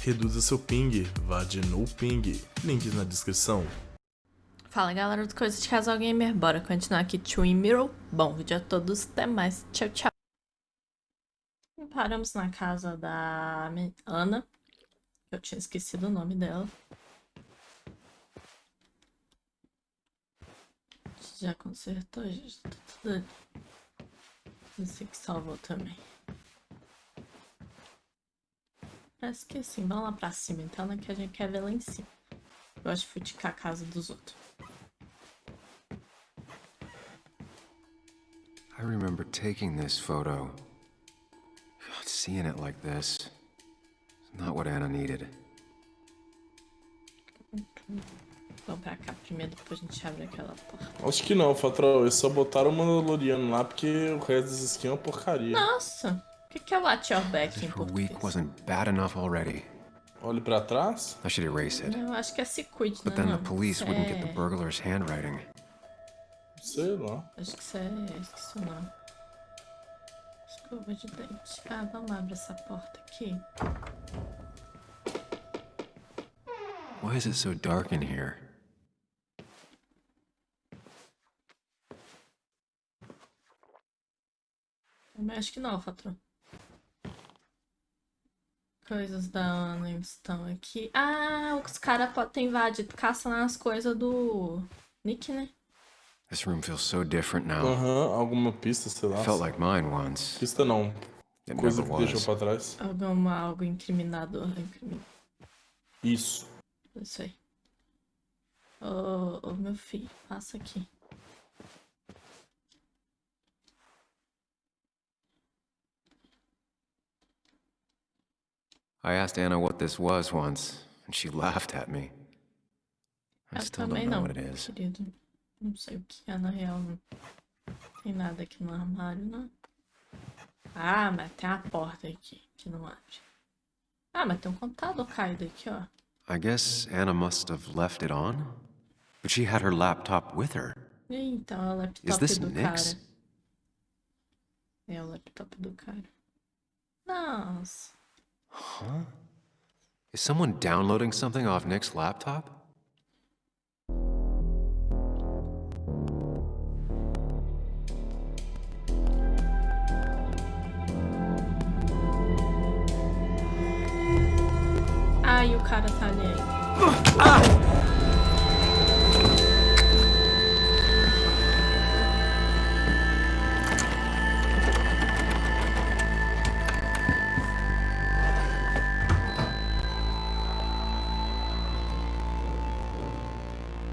Reduza seu ping, vá de no ping, links na descrição. Fala galera do Coisa de Casal Gamer, bora continuar aqui Twin Mirror. Bom vídeo a todos, até mais, tchau tchau. Paramos na casa da Ana, eu tinha esquecido o nome dela. Já consertou, já tá tudo ali. Esse que salvou também. Parece que sim, vamos lá pra cima então, né, que a gente quer ver lá em cima. Eu gosto de futicar a casa dos outros. I remember taking this photo. God, seeing it like this is not what Anna needed. Vamos pra cá primeiro, depois a gente abre aquela porta. Acho que não, Fatrol, eles só botaram o Mandaloriano lá porque o resto das skins é uma porcaria. Nossa, o que é watch your back em Her português? week wasn't bad enough already. Olhe pra trás. I should erase it. Eu acho que é se cuide, But né? then the Não, police isso wouldn't get the burglar's handwriting. Sei lá. Acho que isso é... esqueci o nome. Escova de dente. Ah, vamos abrir essa porta aqui. Why is it so dark in here? Eu acho que não, Fatro. Coisas da Ana estão aqui. Ah, os caras podem ter invadido, caçando as coisas do Nick, né? This room feels so different now. Alguma pista, sei lá. Felt like mine once. Pista não. It Coisa never que deixou was. pra trás. Algo incriminador. Isso. Isso aí. Ô, meu filho, passa aqui. I asked Anna what this was once, and she laughed at me. I Eu still também don't know não, what it is. querido. Não sei o que é, na real. Não tem nada aqui no armário, não. Ah, mas tem uma porta aqui que não abre. Ah, mas tem um computador caído aqui, ó. I guess Anna must have left it on? But she had her laptop with her. Então, é o Is laptop this do Nick's? cara. É o laptop do cara. Nossa. Huh? Is someone downloading something off Nick's laptop? Ah, e o cara tá ali aí.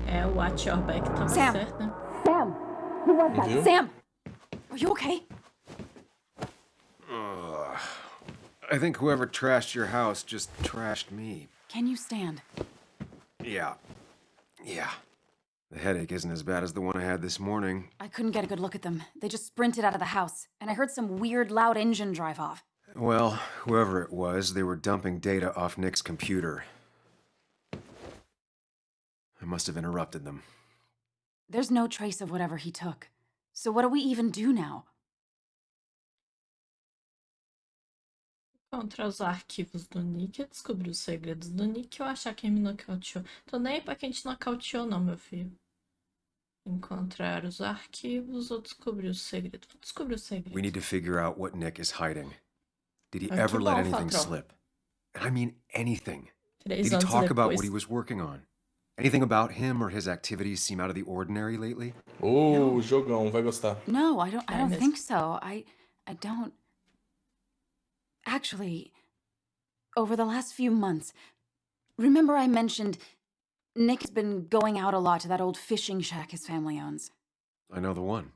É, o Watch Your Back tava Sam. certo, né? Sam! Who was that? Viu? Sam! Are you okay? I think whoever trashed your house just trashed me. Can you stand? Yeah. The headache isn't as bad as the one I had this morning. I couldn't get a good look at them. They just sprinted out of the house, and I heard some weird, loud engine drive off. Well, whoever it was, they were dumping data off Nick's computer. I must have interrupted them. There's no trace of whatever he took. So what do we even do now? Encontrar os arquivos do Nick, descobrir os segredos do Nick ou achar quem me nocauteou. Tô nem aí pra quem te nocauteou não, meu filho. Encontrar os arquivos ou descobrir o segredo. Vou descobrir o segredo. We need to figure out what Nick is hiding. Did he Ah, que ever let bom, anything patrão. slip? And I mean anything. 3 Did he anos talk about depois. what he was working on? Anything about him or his activities seem out of the ordinary lately? Ô, jogão, vai gostar. No, I don't miss- think so. I don't... Actually, over the last few months, remember I mentioned Nick's been going out a lot to that old fishing shack his family owns. I know the one.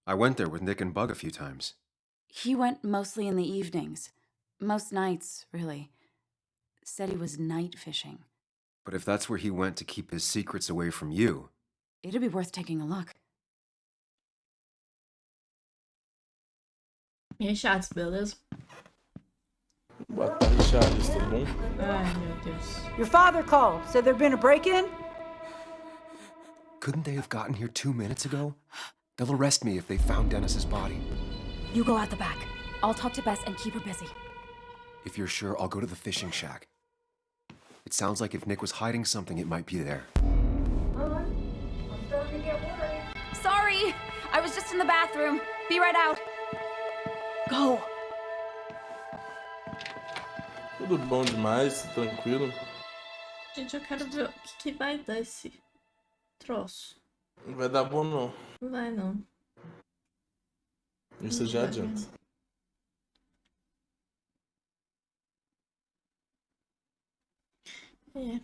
I went there with Nick and Bug a few times. He went mostly in the evenings. Most nights, really. Said he was night fishing. But if that's where he went to keep his secrets away from you... It'd be worth taking a look. E aí, chatos, beleza? Boa tarde, Charles, tudo bom? Ai, meu Deus. Your father called. Said there'd been a break-in? Couldn't they have gotten here 2 minutes ago? They'll arrest me if they found Dennis's body. You go out the back. I'll talk to Bess and keep her busy. If you're sure, I'll go to the fishing shack. It sounds like if Nick was hiding something, it might be there. I'm starting to get worried. Sorry! I was just in the bathroom. Be right out. Go. Tudo bom demais, tranquilo. Gente, eu quero ver o que vai dar esse troço. Não vai dar bom não. Não vai, não. Isso já adianta. É.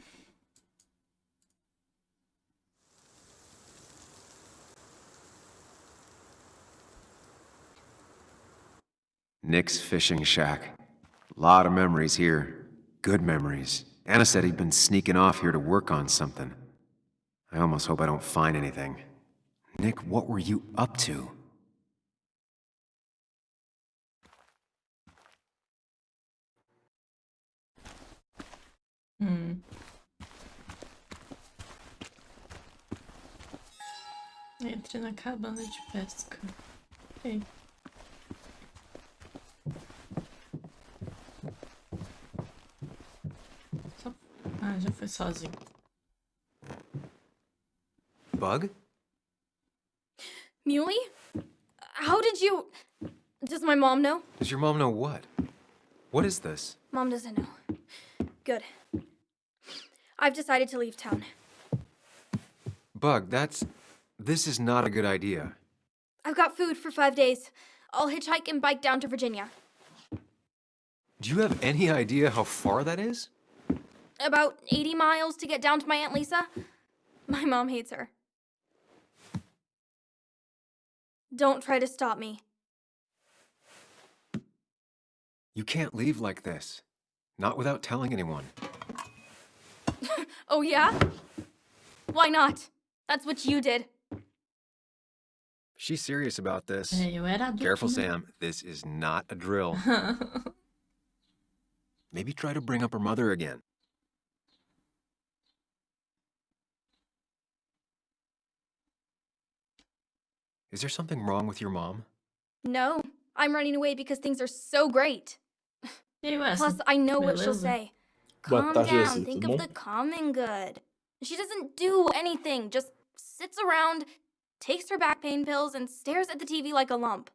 Nick's fishing shack. Lot of memories here. Good memories. Anna said he'd been sneaking off here to work on something. I almost hope I don't find anything. Nick, what were you up to? Entre na cabana de pesca. Ok. Ah, já foi sozinho. Bug? Muley? How did you... Does my mom know? Does your mom know what? What is this? Mom doesn't know. Good. I've decided to leave town. Bug, this is not a good idea. I've got food for 5 days. I'll hitchhike and bike down to Virginia. Do you have any idea how far that is? About 80 miles to get down to my Aunt Lisa. My mom hates her. Don't try to stop me. You can't leave like this. Not without telling anyone. Oh, yeah? Why not? That's what you did. She's serious about this. É, eu era adulto. Careful, Sam. This is not a drill. Maybe try to bring up her mother again. Is there something wrong with your mom? No, I'm running away because things are so great. E aí, Wesley? Plus, I know what she'll Beleza? say. Boa Calm tarde, down, Esse, think tudo of bom? the common good. She doesn't do anything, just sits around, takes her back pain pills, and stares at the TV like a lump.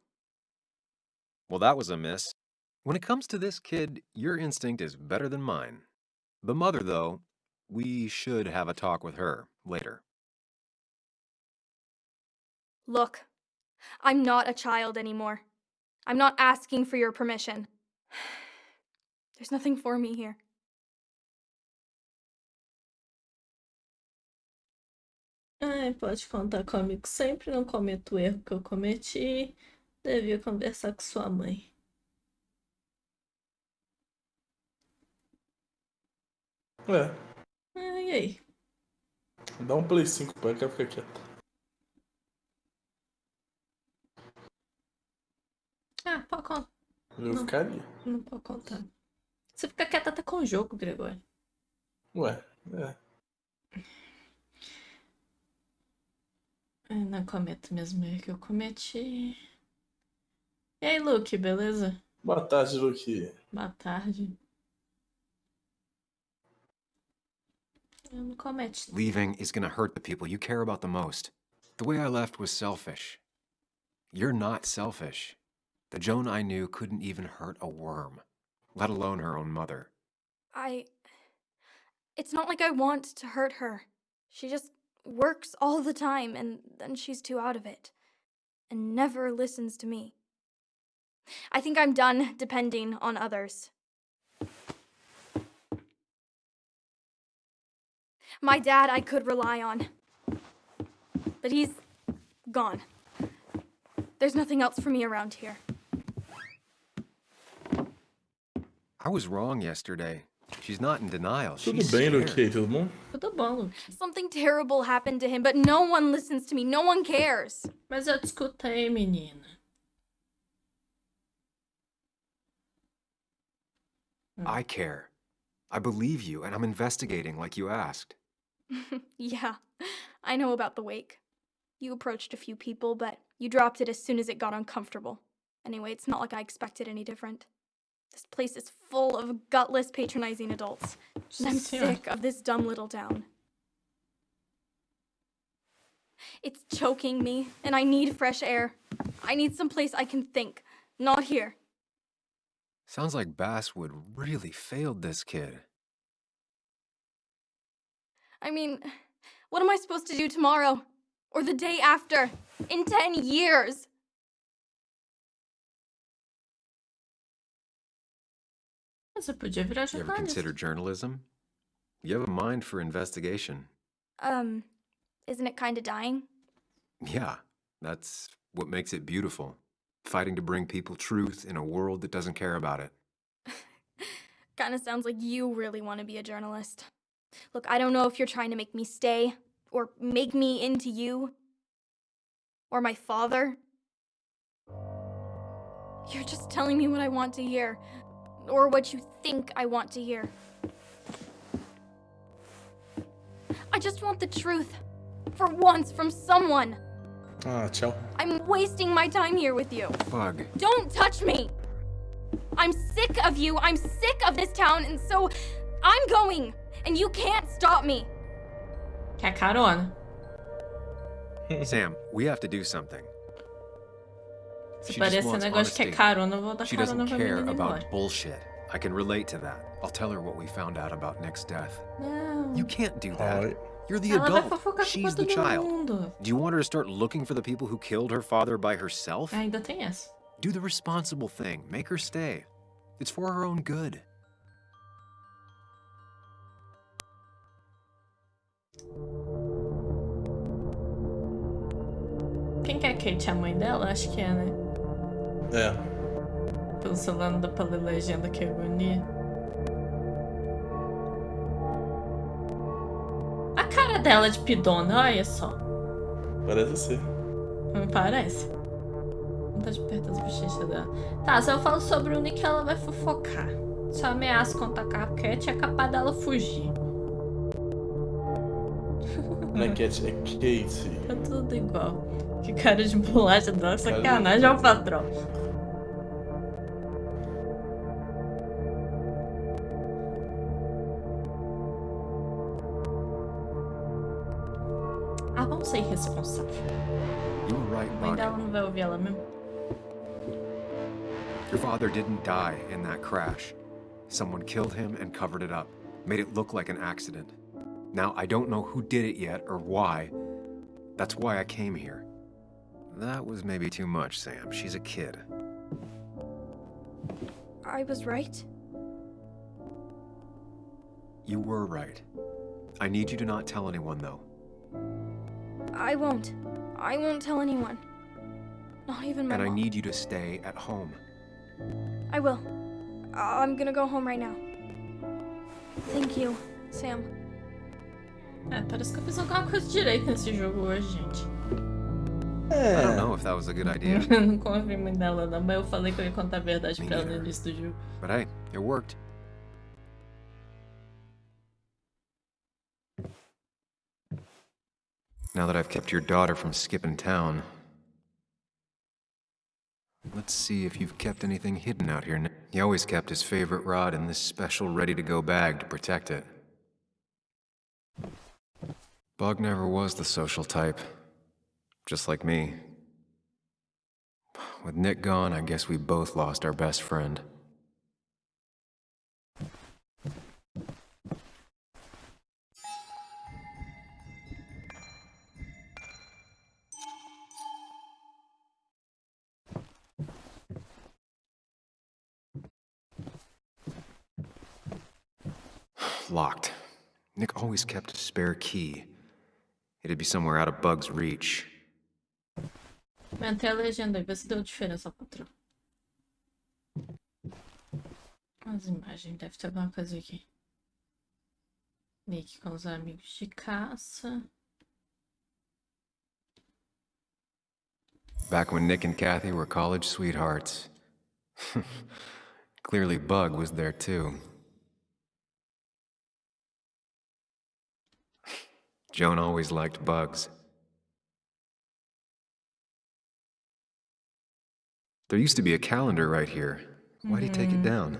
Well, that was a miss. When it comes to this kid, your instinct is better than mine. The mother, though, we should have a talk with her later. Look, I'm not a child anymore. I'm not asking for your permission. There's nothing for me here. Ai, pode contar comigo sempre, não cometo o erro que eu cometi. Devia conversar com sua mãe. É, Ah, e aí? dá um Play 5 pra ela, quero ficar quieto. Ah, pode contar. Eu Não. ficaria. Não pode contar. Você fica quieta até com o jogo, Gregório. Ué, é. Eu não cometo o mesmo erro que eu cometi. E aí, Luke, beleza? Boa tarde, Luke. Boa tarde. Eu não comete. Leaving is gonna hurt the people you care about the most. The way I left was selfish. You're not selfish. The Joan I knew couldn't even hurt a worm, let alone her own mother. It's not like I want to hurt her. She just works all the time, and then she's too out of it. And never listens to me. I think I'm done depending on others. My dad I could rely on. But he's gone. There's nothing else for me around here. I was wrong yesterday. She's not in denial. Tudo She's bem, scared. Luke? Tudo bom? Tudo bom, Luke. Something terrible happened to him, but no one listens to me. No one cares. Mas eu te escutei, menina. I care. I believe you, and I'm investigating like you asked. Yeah, I know about the wake. You approached a few people, but you dropped it as soon as it got uncomfortable. Anyway, it's not like I expected any different. This place is full of gutless, patronizing adults. And I'm sick of this dumb little town. It's choking me, and I need fresh air. I need someplace I can think, not here. Sounds like Basswood really failed this kid. I mean, what am I supposed to do tomorrow? Or the day after? In 10 years? Você podia virar You ever jornalista. consider journalism? You have a mind for investigation. Isn't it kinda dying? Yeah, that's what makes it beautiful. Fighting to bring people truth in a world that doesn't care about it. Kinda sounds like you really want to be a journalist. Look, I don't know if you're trying to make me stay, or make me into you, or my father. You're just telling me what I want to hear, or what you think I want to hear. I just want the truth, for once, from someone. Ah, tchau. I'm wasting my time here with you. Bug. Don't touch me! I'm sick of you, I'm sick of this town, and so I'm going, and you can't stop me. Quer carona? Sam, we have to do something. Se She just parecer wants negócio de quer honesty. carona, eu vou dar She carona doesn't pra care menina embora. about bullshit. I can relate to that. I'll tell her what we found out about Nick's death. Não. You can't do that. Alright. You're the Ela vai adult. fofocar com She's the todo child. mundo. Do you want her to start looking for the people who killed her father by herself? Ainda tem essa. Do the responsible thing. Make her stay. It's for her own good. Quem que é Kate? A mãe dela? Acho que é, né? É. Pelo celular não dá pra ler legenda, que agonia. A cara dela de pidona, olha só. Parece ser. Não parece? Vontade de apertar as bochechas dela. Tá, se eu falo sobre o Nick, ela vai fofocar. Se eu ameaço contar com a Cat, é capaz dela fugir. Não é Cat, é Kate. Tá tudo igual. Que cara de bolacha dela, sacanagem ao patrão. Ah, vamos ser irresponsável. You were right, A mãe Bug. dela não vai ouvir ela mesmo. Your father didn't die in that crash. Someone killed him and covered it up, made it look like an accident. Now, I don't know who did it yet or why. That's why I came here. That was maybe too much, Sam. She's a kid. I was right? You were right. I need you to not tell anyone, though. I won't. I won't tell anyone. Not even my And I mom. need you to stay at home. I will. I'm gonna go home right now. Thank you, Sam. É, parece que eu fiz alguma coisa direito nesse jogo hoje, gente. I don't know if that was a good idea, Não confio muito nela, não, mas eu falei que eu ia contar a verdade Me pra ela no neither. início do jogo. but hey, it worked. Now that I've kept your daughter from skipping town, let's see if you've kept anything hidden out here. He always kept his favorite rod in this special ready-to-go bag to protect it. Bug never was the social type, just like me. With Nick gone, I guess we both lost our best friend. Locked. Nick always kept a spare key. It'd be somewhere out of Bug's reach. Mantém a legenda aí, vê se deu diferença, patrão. As imagens, deve ter alguma coisa aqui. Nick com os amigos de caça. Back when Nick and Kathy were college sweethearts. Clearly Bug was there too. Joan always liked bugs. There used to be a calendar right here, Why'd he take it down?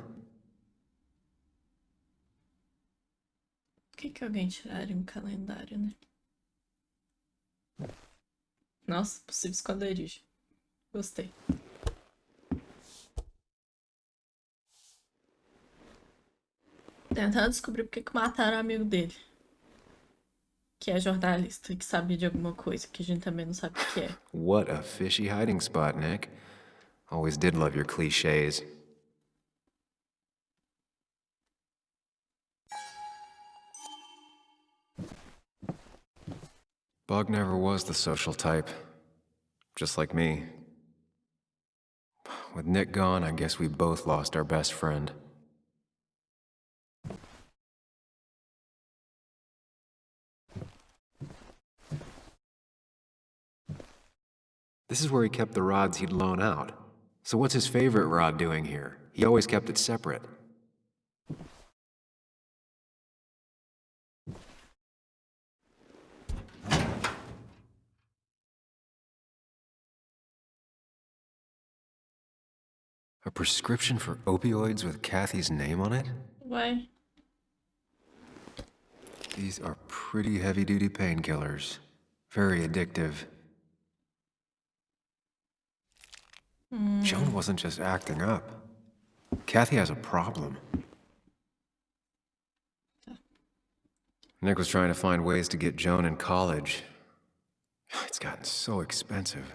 Por que alguém tiraria um calendário, né? Nossa, possível esconderijo. Gostei. Tentando descobrir por que mataram o amigo dele. Que é jornalista e que sabe de alguma coisa que a gente também não sabe o que é. What a fishy hiding spot, Nick. Always did love your cliches. Bug never was the social type. Just like me. With Nick gone, I guess we both lost our best friend. This is where he kept the rods he'd loan out. So what's his favorite rod doing here? He always kept it separate. A prescription for opioids with Kathy's name on it? Ué, These are pretty heavy-duty painkillers. Very addictive. Joan wasn't just acting up. Kathy has a problem. Nick was trying to find ways to get Joan in college. It's gotten so expensive.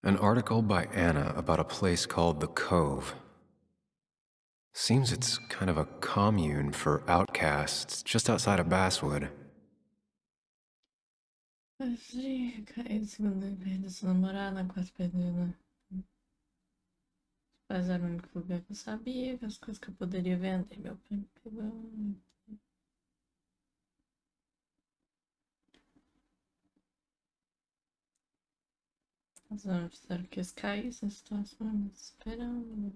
An article by Anna about a place called The Cove. Seems it's kind of a commune for outcasts just outside of Basswood. Caí segundo perdeu sua namorada, quase perdeu, né? Mas era o único lugar que eu sabia, que as coisas que eu poderia vender. Meu pai me pegou. Nós vamos fizeram que eles caíssem em situações esperando.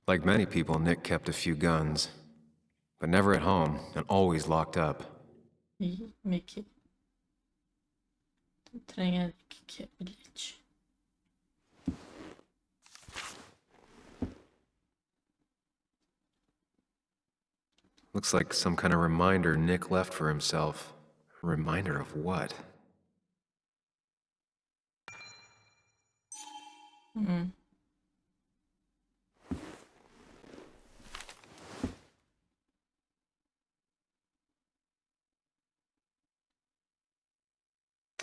Like many people, Nick kept a few guns, but never at home and always locked up. Ih, meio que. Trem ali que é bilhete. Looks like some kind of reminder Nick left for himself. A reminder of what?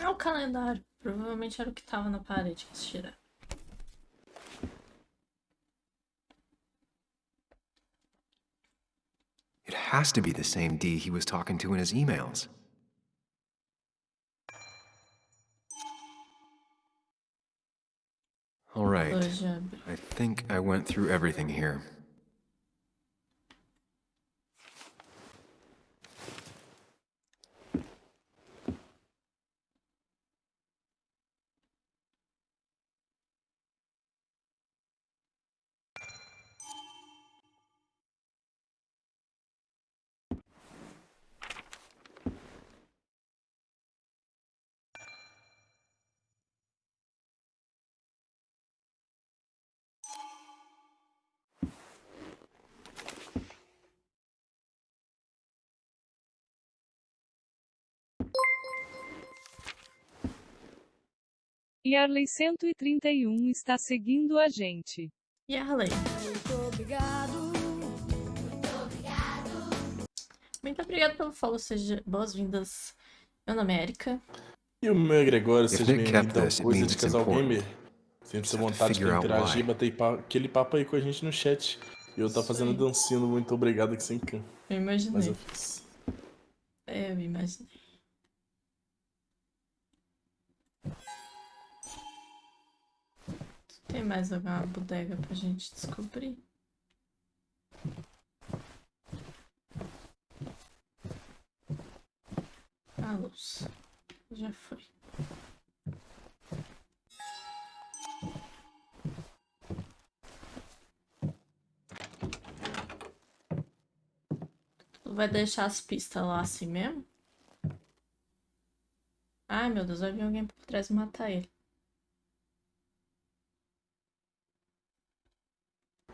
Ah, o calendário. Provavelmente era o que tava na parede que eles tiraram. It has to be the same D he was talking to in his emails. All right. I think I went through everything here. E Arley 131 está seguindo a gente. E a Arley? Muito obrigado. Muito obrigada pelo follow, seja boas-vindas. Meu nome é Erika. E o meu Gregório, If seja Nick bem-vindo kept ao this, it Coisa means de it's Casal important. Gamer. Sempre Just have to vontade de figure out interagir, why. bater aquele papo aí com a gente no chat. E eu tá fazendo dancinha no Muito Obrigado aqui sem can. Eu Mas imaginei. eu fiz. Eu imaginei. Tem mais alguma bodega pra gente descobrir? a louça. Já foi. Tu vai deixar as pistas lá assim mesmo? Ai, meu Deus, vai vir alguém por trás e matar ele.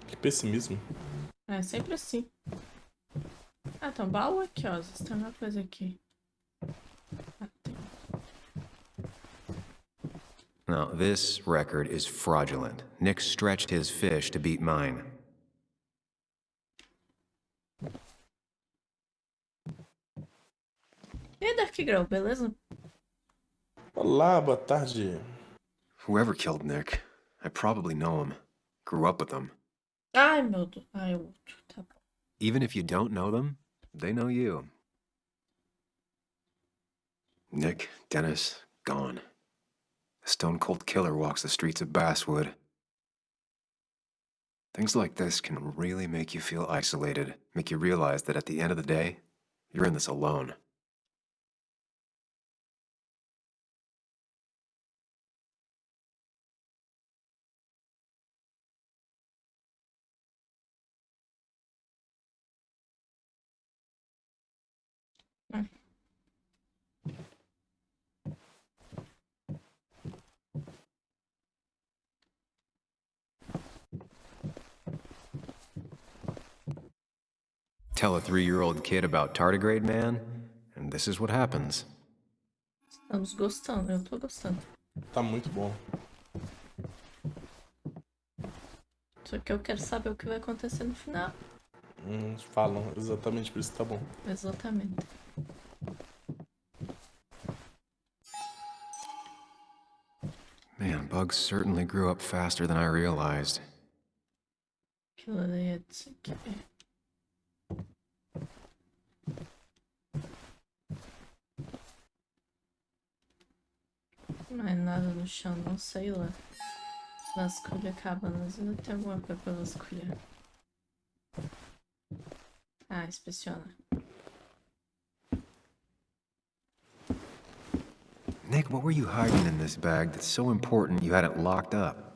Que pessimismo. É sempre assim. Ah, tem um baú aqui, ó. Às vezes tem uma coisa aqui. Ah, tem. Now, this record is fraudulent. Nick stretched his fish to beat mine. E aí, Dark Girl, beleza? Olá, boa tarde. Whoever killed Nick, I probably know him. Grew up with him. Ai, meu Deus. Ai, o outro. Tá bom. Even if you don't know them, they know you. Nick, Dennis, gone. A stone-cold killer walks the streets of Basswood. Things like this can really make you feel isolated, make you realize that at the end of the day, you're in this alone. Tell a 3-year-old kid about tardigrade man, and this is what happens. Estamos gostando, eu tô gostando. Tá muito bom. Só que eu quero saber o que vai acontecer no final. Falam exatamente por isso que tá bom. Exatamente. Man, bugs certainly grew up faster than I realized. Aquilo ali é disso aqui. Mais nada no chão, não sei lá. Vasculha cabanas, ainda tem alguma coisa pra vasculhar. Ah, inspeciona. Nick, what were you hiding in this bag that's so important you had it locked up?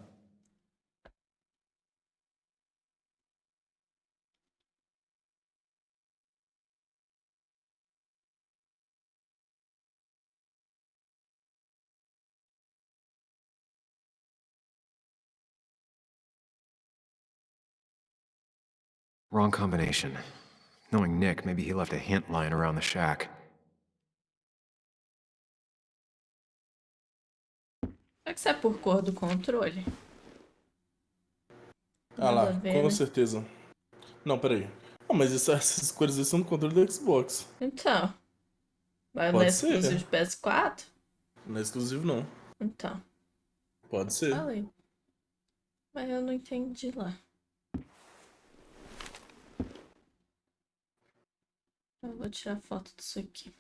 Wrong combination. Knowing Nick, maybe he left a hint lying around the shack. Será que isso é por cor do controle? Ah Nada lá, a ver, com né? certeza. Não, peraí. Ah, mas essas cores aí são do controle do Xbox. Então. Vai Pode ler ser. exclusivo de PS4? Não é exclusivo, não. Então. Pode ser. Falei. Mas eu não entendi lá. Eu vou tirar foto disso aqui.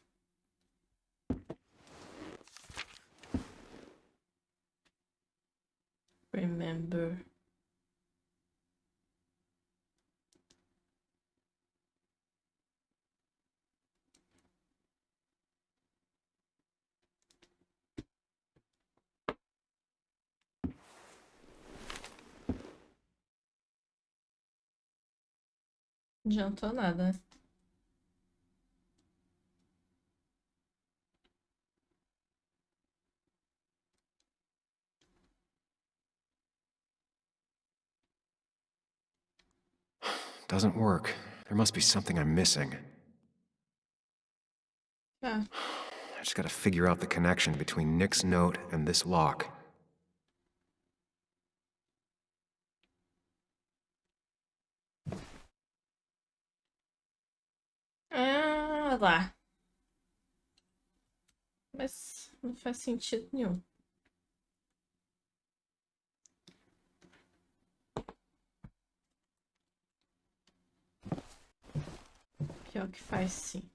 Remember. Não adiantou nada, né? Doesn't work. There must be something I'm missing. Ah, I just gotta figure out the connection between Nick's note and this lock. ah lá. Mas não faz sentido nenhum. Pior que faz sim.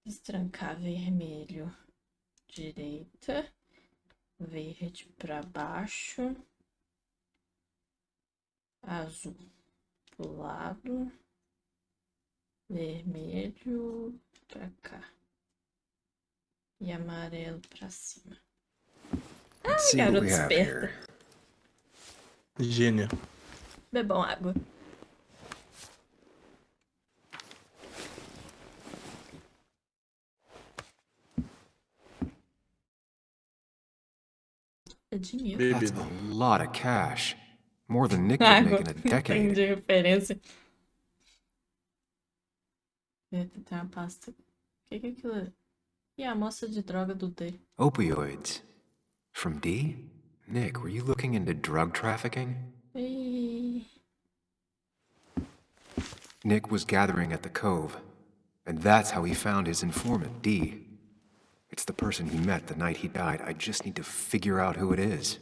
Destrancar vermelho. Direita. Verde para baixo. Azul pro lado. Vermelho pra cá. E amarelo pra cima. Let's see what garoto we have esperto. here. Gênia. Bebam água. É dinheiro. That's Bebida. a lot of cash. More than Nick could make Água. in a decade. Entendi a referência. Eita, tem uma pasta. O que é aquilo? E a amostra de droga do D. Opioids. From D? Nick, were you looking into drug trafficking? E... Nick was gathering at the Cove, and that's how he found his informant, D. It's the person he met the night he died. I just need to figure out who it is.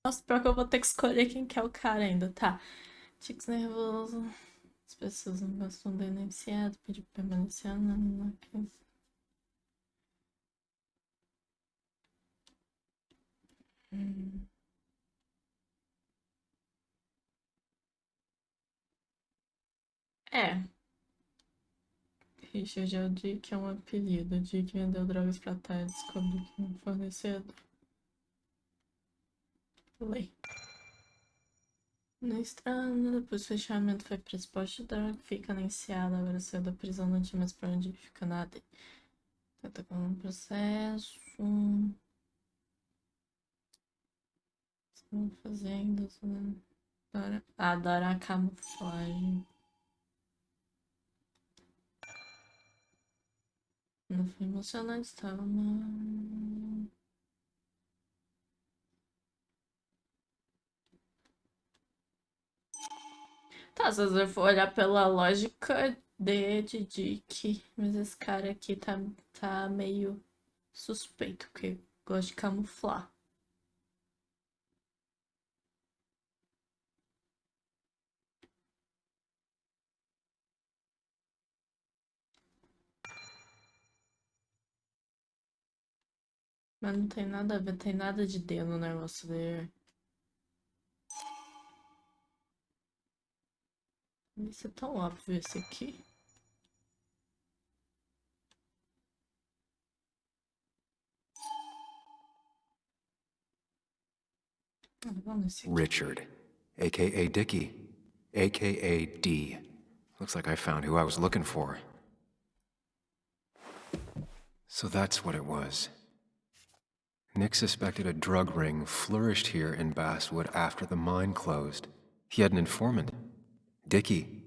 Nossa, pior que eu vou ter que escolher quem que é o cara ainda. Tá. Tics nervoso. As pessoas não gostam do iniciado. Pediu pra permanecer anônimo. É. Richard é o Dick, é um apelido. O Dick vendeu drogas pra Ty e descobriu que um fornecedor. Lei. Na estrada, depois do fechamento foi preso poste de droga, fica na enseada, agora saiu da prisão, não tinha mais pra onde fica nada. Tá com um processo. Estão fazendo. Adora a camuflagem. Não foi emocionante, estava mal. Tá, se você for olhar pela lógica de Dick, mas esse cara aqui tá meio suspeito, porque gosta de camuflar. Mas não tem nada a ver, tem nada de D no negócio dele. Isso é tão óbvio esse aqui. Vamos nesse aqui. Richard, aka Dickie, aka D. Looks like I found who I was looking for. So that's what it was. Nick suspected a drug ring flourished here in Basswood after the mine closed. He had an informant, Dickie.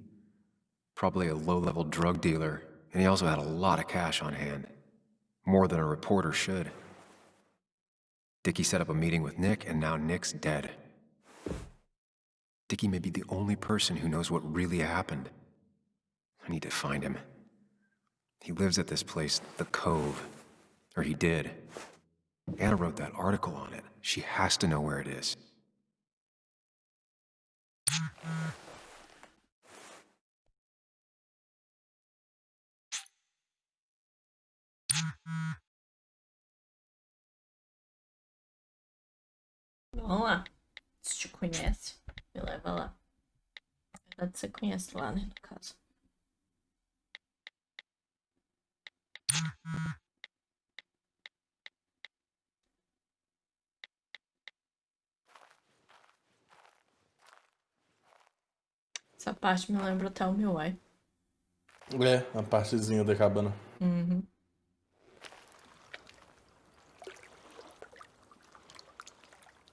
Probably a low-level drug dealer, and he also had a lot of cash on hand. More than a reporter should. Dickie set up a meeting with Nick, and now Nick's dead. Dickie may be the only person who knows what really happened. I need to find him. He lives at this place, the Cove. Or he did. Anna wrote that article on it. She has to know where it is. Vamos lá. Se te conhece, me leva lá. Na verdade, você conhece lá, né, no caso. Essa parte me lembra até o meu ai. É, a partezinha da cabana. Uhum.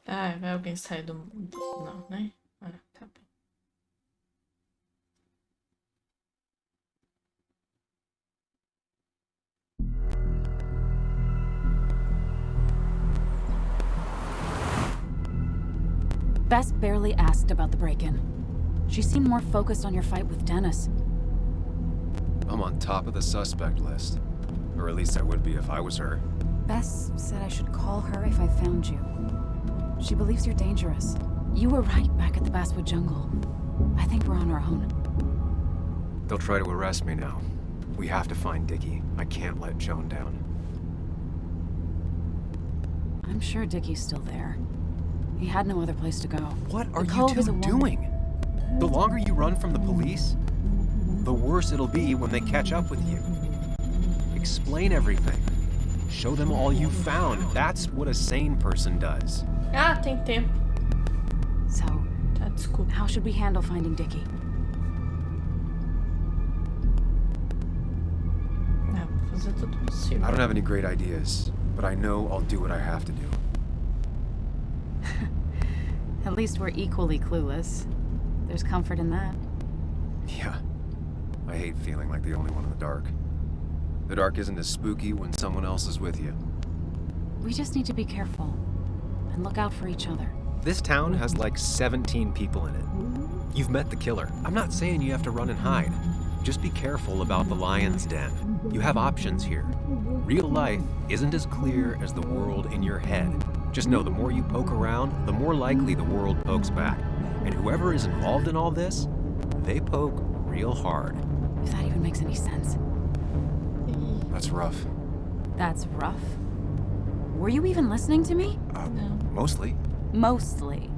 Ah, vai alguém sair do... Não, né? Ah, tá bem. Bess barely asked about the break-in. She seemed more focused on your fight with Dennis. I'm on top of the suspect list. Or at least I would be if I was her. Bess said I should call her if I found you. She believes you're dangerous. You were right back at the Basswood jungle. I think we're on our own. They'll try to arrest me now. We have to find Dickie. I can't let Joan down. I'm sure Dickie's still there. He had no other place to go. What are The you Cove is two a doing? The longer you run from the police, the worse it'll be when they catch up with you. Explain everything. Show them all you found. That's what a sane person does. Ah, tem tempo. So, Tá, desculpa. how should we handle finding Dickie? É, vou fazer tudo possível. I don't have any great ideas, but I know I'll do what I have to do. At least we're equally clueless. There's comfort in that. Yeah. I hate feeling like the only one in the dark. The dark isn't as spooky when someone else is with you. We just need to be careful and look out for each other. This town has like 17 people in it. You've met the killer. I'm not saying you have to run and hide. Just be careful about the lion's den. You have options here. Real life isn't as clear as the world in your head. Just know the more you poke around, the more likely the world pokes back. And whoever is involved in all this, they poke real hard. If that even makes any sense. That's rough. That's rough. Were you even listening to me? Não. Mostly. Mostly.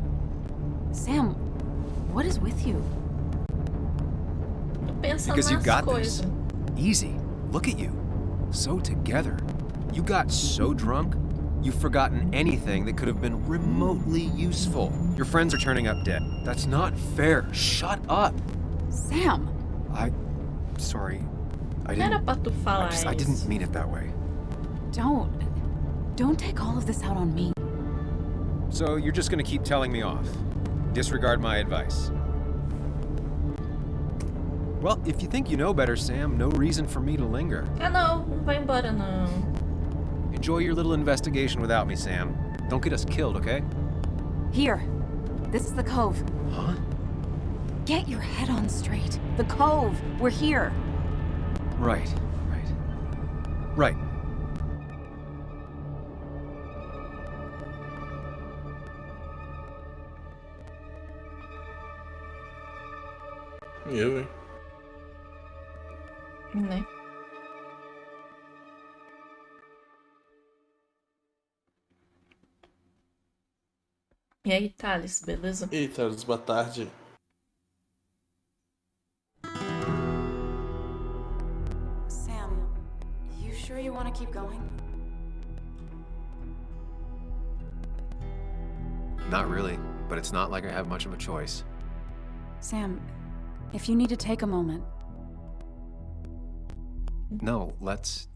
Sam, what is with you? Tô pensando Because you nas got coisas. this. Easy. Look at you. So together. You got so drunk, you've forgotten anything that could have been remotely useful. Your friends are turning up dead. That's not fair. Shut up. Sam! Sorry. I Não era didn't. pra tu falar I isso. didn't mean it that way. Don't take all of this out on me. So you're just gonna keep telling me off? Disregard my advice? Well, if you think you know better, Sam, no reason for me to linger. Ah, não. Não vai embora, não. Enjoy your little investigation without me, Sam. Don't get us killed, okay? Here. This is the Cove. Huh? Get your head on straight. The Cove. We're here. Right. Right. Eu, hein? Né? E aí, Thales, beleza? Eita, boa tarde. Sam, you sure you want to keep going? Not really, but it's not like I have much of a choice. Sam, if you need to take a moment. No, let's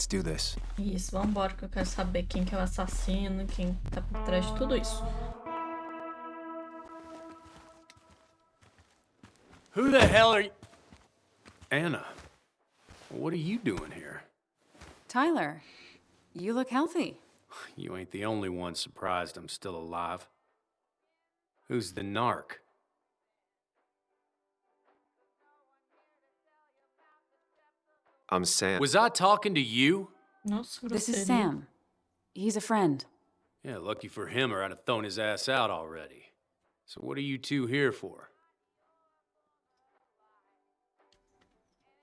do this. Isso, vambora, que eu quero saber quem que é o assassino, quem tá por trás de tudo isso. Who the hell are you? Anna, what are you doing here? Tyler, you look healthy. You ain't the only one surprised I'm still alive. Who's the narc? I'm Sam. Was I talking to you? Nossa, This is grosseria. Sam. He's a friend. Yeah, lucky for him, or I'd have thrown his ass out already. So what are you two here for?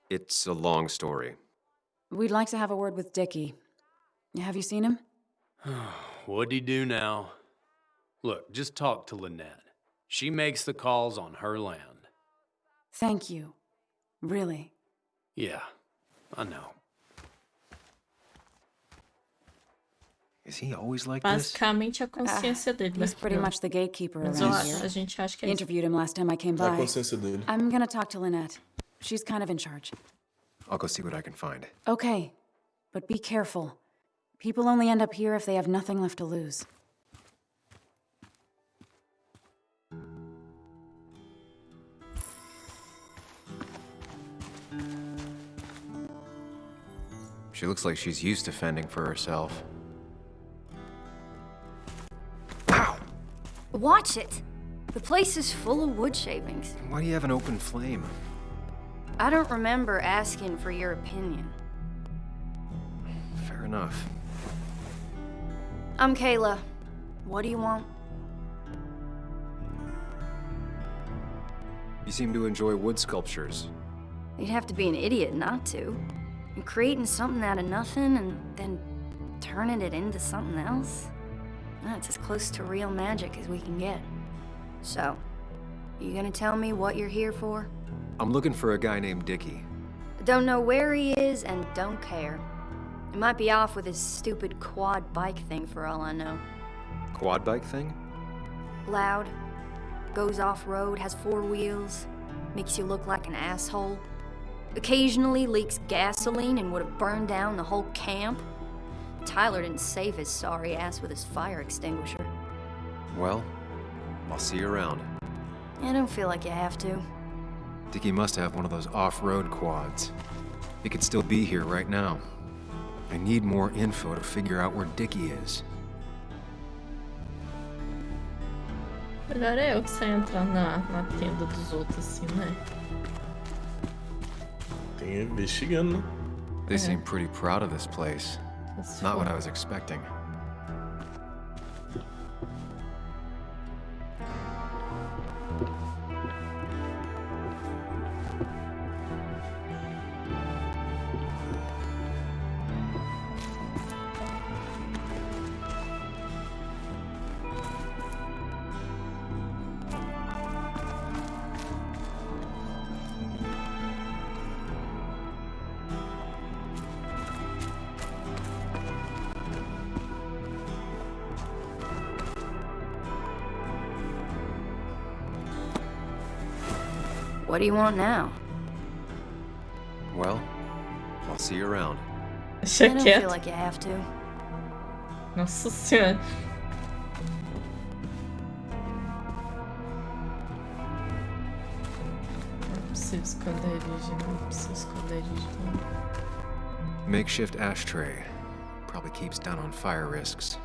It's a long story. We'd like to have a word with Dickie. Have you seen him? What'd he do now? Look, just talk to Lynette. She makes the calls on her land. Thank you. Really. Yeah, I know. Is he always like this? Basicamente a consciência dele. He's aqui, pretty ó. much the gatekeeper Mas around ó, here. a gente acha que é isso. Interviewed him last time I came A by. consciência dele. I'm gonna talk to Lynette. She's kind of in charge. I'll go see what I can find. Okay, but be careful. People only end up here if they have nothing left to lose. She looks like she's used to fending for herself. Watch it! The place is full of wood shavings. Why do you have an open flame? I don't remember asking for your opinion. Fair enough. I'm Kayla. What do you want? You seem to enjoy wood sculptures. You'd have to be an idiot not to. And creating something out of nothing and then turning it into something else? That's as close to real magic as we can get. So, you gonna tell me what you're here for? I'm looking for a guy named Dickie. Don't know where he is and don't care. He might be off with his stupid quad bike thing for all I know. Quad bike thing? Loud, goes off-road, has 4 wheels, makes you look like an asshole. Occasionally leaks gasoline and would have burned down the whole camp. Tyler didn't save his sorry ass with his fire extinguisher. Well, I'll see you around. I don't feel like you have to. Dickie must have one of those off-road quads. He could still be here right now. I need more info to figure out where Dickie is. Melhor é eu que saio entrar na tenda dos outros assim, né? Tem que ir investigando, né? They seem pretty proud of this place. Mas Not what I was expecting. What do you want now? Well, I'll see you around. Deixa I don't quieto. feel like you have to. Nossa senhora. Não preciso esconderijo, não preciso esconderijo. Makeshift ashtray. Probably keeps down on fire risks.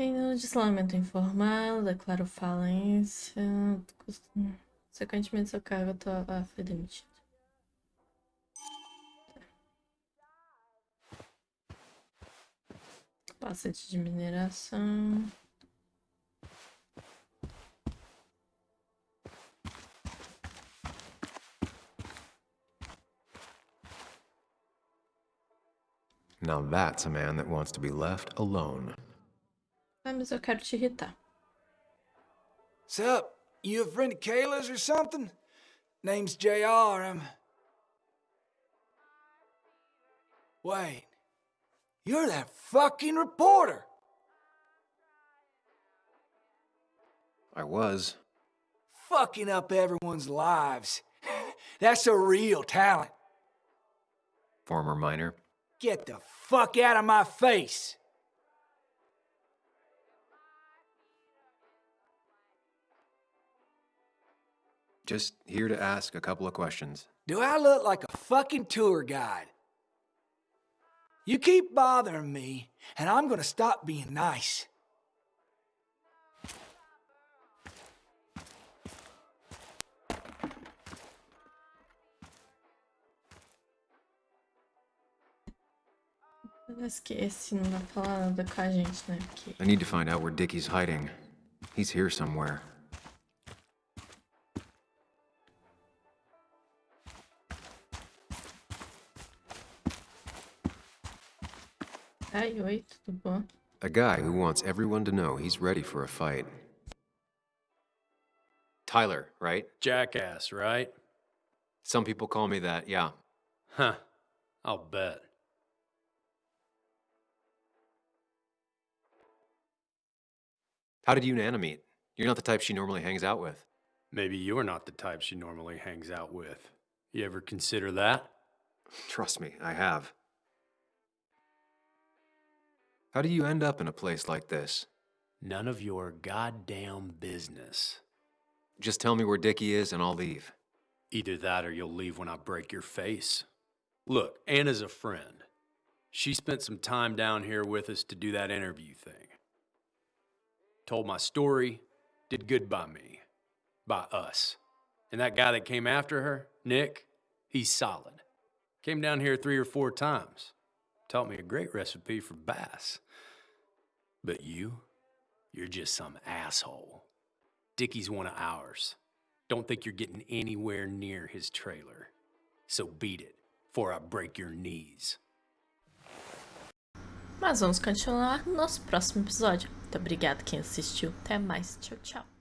Em deslamento informal, declaro falência. Consequentemente, seu cargo foi demitido. Capacete de mineração. Now that's a man that wants to be left alone. Ah, mas eu quero te irritar. Sup? You a friend of Kayla's or something? Name's JR. Wait. You're that fucking reporter! I was. Fucking up everyone's lives. That's a real talent. Former miner. Get the fuck out of my face! Just here to ask a couple of questions. Do I look like a fucking tour guide? You keep bothering me, and I'm gonna stop being nice. Parece que esse não vai falar nada com a gente, né? Porque... I need to find out where Dickie's hiding. He's here somewhere. Ai, oi, tudo bom? A guy who wants everyone to know he's ready for a fight. Tyler, right? Jackass, right? Some people call me that, yeah. Huh. I'll bet. How did you and Anna meet? You're not the type she normally hangs out with. Maybe you're not the type she normally hangs out with. You ever consider that? Trust me, I have. How do you end up in a place like this? None of your goddamn business. Just tell me where Dickie is and I'll leave. Either that or you'll leave when I break your face. Look, Anna's a friend. She spent some time down here with us to do that interview thing. Told my story, did good by me. By us. And that guy that came after her, Nick, he's solid. Came down here 3 or 4 times. Taught me a great recipe for bass. But you're just some asshole. Dickie's one of ours. Don't think you're getting anywhere near his trailer. So beat it, before I break your knees. Mas vamos continuar no nosso próximo episódio. Muito obrigada quem assistiu. Até mais. Tchau, tchau.